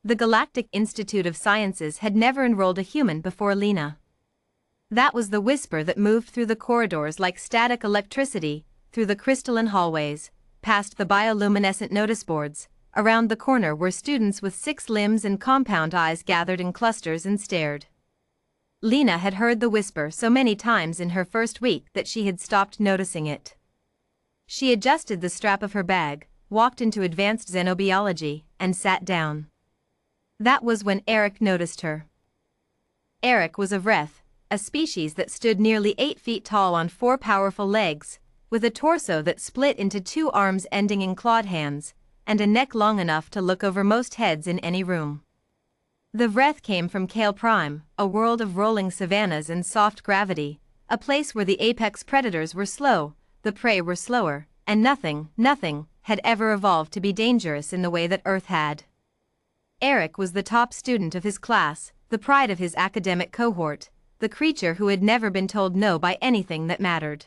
The Galactic Institute of Sciences had never enrolled a human before Lena. That was the whisper that moved through the corridors like static electricity, through the crystalline hallways, past the bioluminescent notice boards, around the corner where students with 6 limbs and compound eyes gathered in clusters and stared. Lena had heard the whisper so many times in her first week that she had stopped noticing it. She adjusted the strap of her bag, walked into advanced xenobiology, and sat down. That was when Eric noticed her. Eric was a vreth, a species that stood nearly 8 feet tall on 4 powerful legs, with a torso that split into 2 arms ending in clawed hands, and a neck long enough to look over most heads in any room. The vreth came from Kale Prime, a world of rolling savannas and soft gravity, a place where the apex predators were slow, the prey were slower, and nothing had ever evolved to be dangerous in the way that Earth had. Eric was the top student of his class, the pride of his academic cohort, the creature who had never been told no by anything that mattered.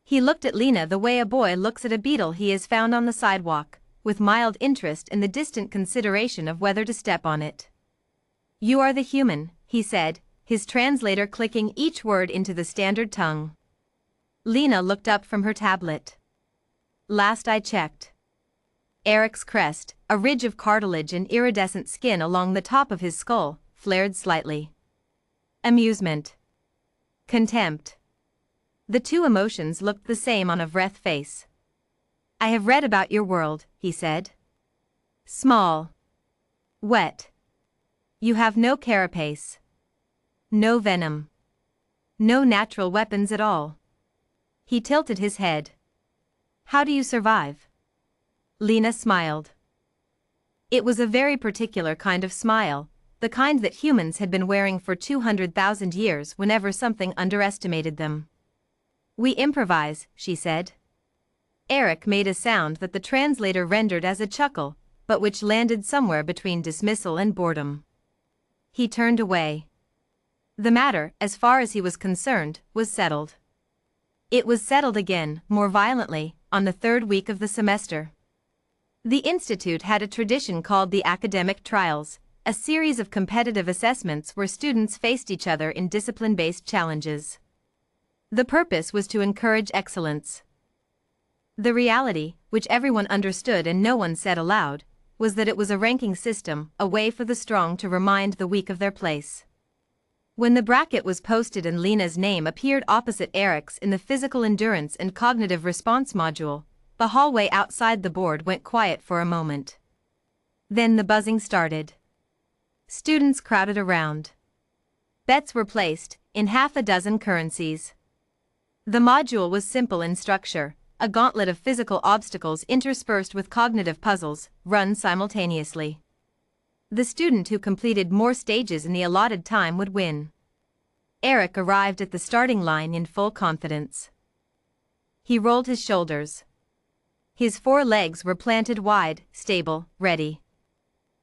He looked at Lena the way a boy looks at a beetle he has found on the sidewalk, with mild interest in the distant consideration of whether to step on it. "You are the human," he said, his translator clicking each word into the standard tongue. Lena looked up from her tablet. "Last I checked." Eric's crest, a ridge of cartilage and iridescent skin along the top of his skull, flared slightly. Amusement. Contempt. The two emotions looked the same on a vreth face. "I have read about your world," he said. "Small. Wet. You have no carapace. No venom. No natural weapons at all." He tilted his head. "How do you survive?" Lena smiled. It was a very particular kind of smile, the kind that humans had been wearing for 200,000 years whenever something underestimated them. "We improvise," she said. Eric made a sound that the translator rendered as a chuckle, but which landed somewhere between dismissal and boredom. He turned away. The matter, as far as he was concerned, was settled. It was settled again, more violently, on the 3rd week of the semester. The institute had a tradition called the academic trials, a series of competitive assessments where students faced each other in discipline-based challenges. The purpose was to encourage excellence. The reality, which everyone understood and no one said aloud, was that it was a ranking system, a way for the strong to remind the weak of their place. When the bracket was posted and Lena's name appeared opposite Eric's in the physical endurance and cognitive response module, the hallway outside the board went quiet for a moment. Then the buzzing started. Students crowded around. Bets were placed, in half a dozen currencies. The module was simple in structure, a gauntlet of physical obstacles interspersed with cognitive puzzles, run simultaneously. The student who completed more stages in the allotted time would win. Eric arrived at the starting line in full confidence. He rolled his shoulders. His 4 legs were planted wide, stable, ready.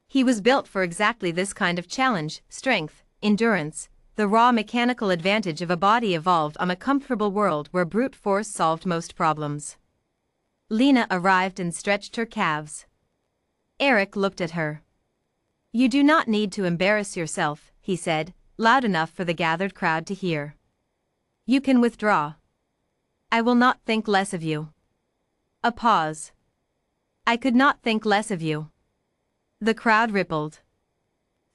He was built for exactly this kind of challenge: strength, endurance, the raw mechanical advantage of a body evolved on a comfortable world where brute force solved most problems. Lena arrived and stretched her calves. Eric looked at her. "You do not need to embarrass yourself," he said, loud enough for the gathered crowd to hear. "You can withdraw. I will not think less of you." A pause. "I could not think less of you." The crowd rippled.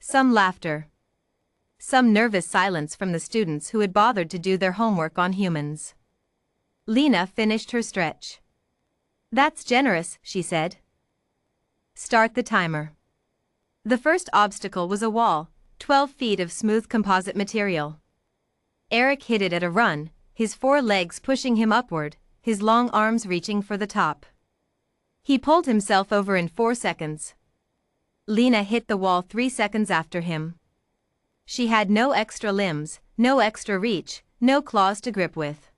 Some laughter. Some nervous silence from the students who had bothered to do their homework on humans. Lena finished her stretch. "That's generous," she said. "Start the timer." The first obstacle was a wall, 12 feet of smooth composite material. Eric hit it at a run, his 4 legs pushing him upward, his long arms reaching for the top. He pulled himself over in 4 seconds. Lena hit the wall 3 seconds after him. She had no extra limbs, no extra reach, no claws to grip with.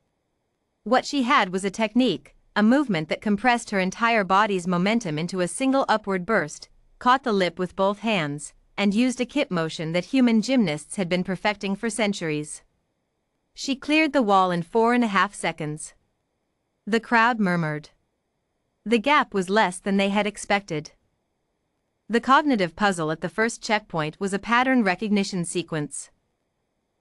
What she had was a technique, a movement that compressed her entire body's momentum into a single upward burst, caught the lip with both hands, and used a kip motion that human gymnasts had been perfecting for centuries. She cleared the wall in 4.5 seconds. The crowd murmured. The gap was less than they had expected. The cognitive puzzle at the first checkpoint was a pattern recognition sequence.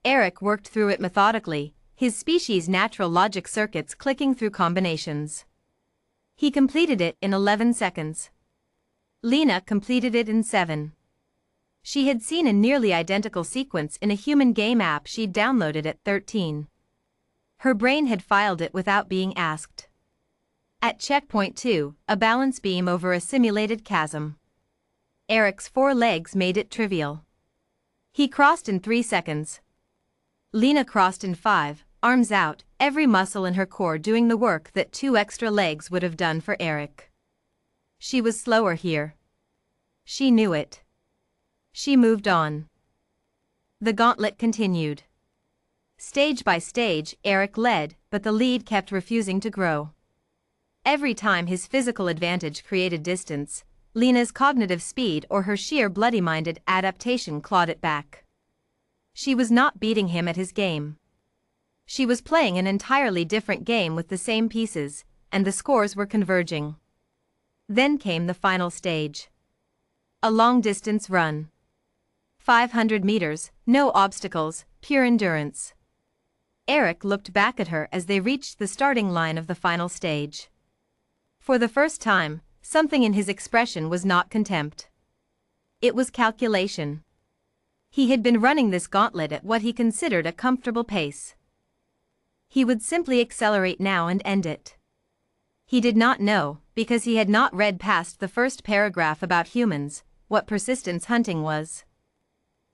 Eric worked through it methodically, his species' natural logic circuits clicking through combinations. He completed it in 11 seconds. Lena completed it in 7. She had seen a nearly identical sequence in a human game app she'd downloaded at 13. Her brain had filed it without being asked. At checkpoint 2, a balance beam over a simulated chasm. Eric's 4 legs made it trivial. He crossed in 3 seconds. Lena crossed in 5, arms out, every muscle in her core doing the work that 2 extra legs would have done for Eric. She was slower here. She knew it. She moved on. The gauntlet continued. Stage by stage, Eric led, but the lead kept refusing to grow. Every time his physical advantage created distance, Lena's cognitive speed or her sheer bloody-minded adaptation clawed it back. She was not beating him at his game. She was playing an entirely different game with the same pieces, and the scores were converging. Then came the final stage. A long-distance run. 500 meters, no obstacles, pure endurance. Eric looked back at her as they reached the starting line of the final stage. For the first time, something in his expression was not contempt. It was calculation. He had been running this gauntlet at what he considered a comfortable pace. He would simply accelerate now and end it. He did not know, because he had not read past the first paragraph about humans, what persistence hunting was.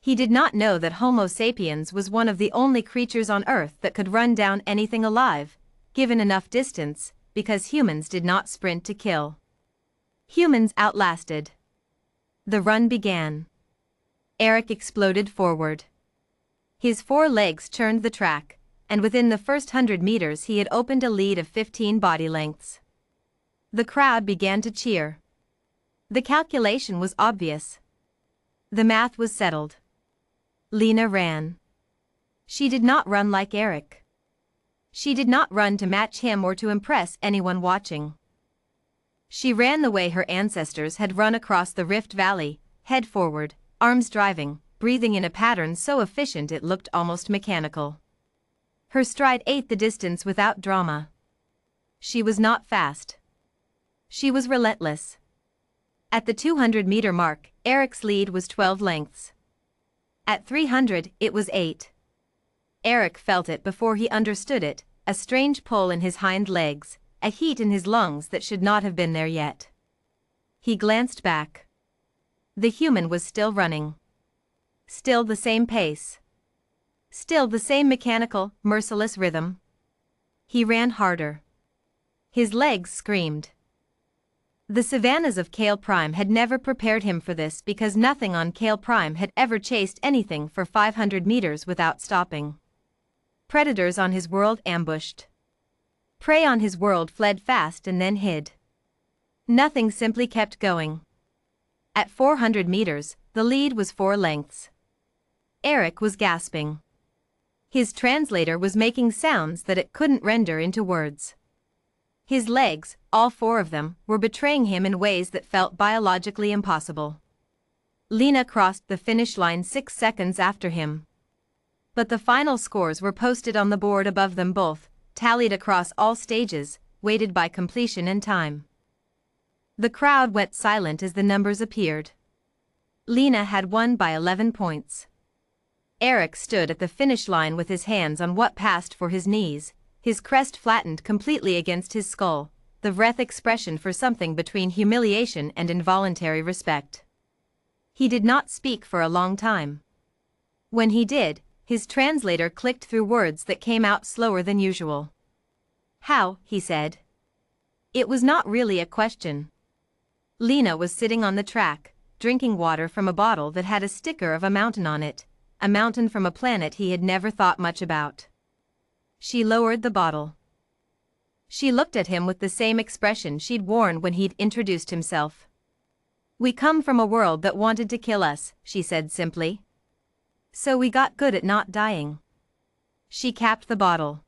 He did not know that Homo sapiens was one of the only creatures on Earth that could run down anything alive, given enough distance, because humans did not sprint to kill. Humans outlasted. The run began. Eric exploded forward. His 4 legs churned the track, and within the first 100 meters he had opened a lead of 15 body lengths. The crowd began to cheer. The calculation was obvious. The math was settled. Lena ran. She did not run like Eric. She did not run to match him or to impress anyone watching. She ran the way her ancestors had run across the Rift Valley, head forward, arms driving, breathing in a pattern so efficient it looked almost mechanical. Her stride ate the distance without drama. She was not fast. She was relentless. At the 200-meter mark, Eric's lead was 12 lengths. At 300, it was 8. Eric felt it before he understood it, a strange pull in his hind legs, a heat in his lungs that should not have been there yet. He glanced back. The human was still running. Still the same pace. Still the same mechanical, merciless rhythm. He ran harder. His legs screamed. The savannas of Kale Prime had never prepared him for this because nothing on Kale Prime had ever chased anything for 500 meters without stopping. Predators on his world ambushed. Prey on his world fled fast and then hid. Nothing simply kept going. At 400 meters, the lead was 4 lengths. Eric was gasping. His translator was making sounds that it couldn't render into words. His legs, all 4 of them, were betraying him in ways that felt biologically impossible. Lena crossed the finish line 6 seconds after him. But the final scores were posted on the board above them both, tallied across all stages, weighted by completion and time. The crowd went silent as the numbers appeared. Lena had won by 11 points. Eric stood at the finish line with his hands on what passed for his knees, his crest flattened completely against his skull, the wreath expression for something between humiliation and involuntary respect. He did not speak for a long time. When he did, his translator clicked through words that came out slower than usual. "How?" he said. It was not really a question. Lena was sitting on the track, drinking water from a bottle that had a sticker of a mountain on it, a mountain from a planet he had never thought much about. She lowered the bottle. She looked at him with the same expression she'd worn when he'd introduced himself. "We come from a world that wanted to kill us," she said simply. "So we got good at not dying." She capped the bottle.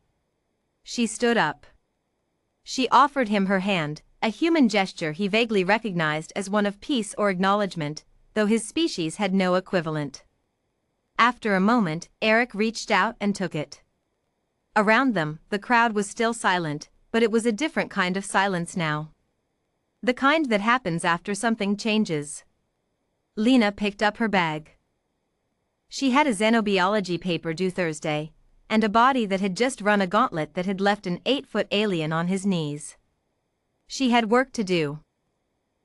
She stood up. She offered him her hand, a human gesture he vaguely recognized as one of peace or acknowledgement, though his species had no equivalent. After a moment, Eric reached out and took it. Around them, the crowd was still silent, but it was a different kind of silence now. The kind that happens after something changes. Lena picked up her bag. She had a xenobiology paper due Thursday, and a body that had just run a gauntlet that had left an 8-foot alien on his knees. She had work to do.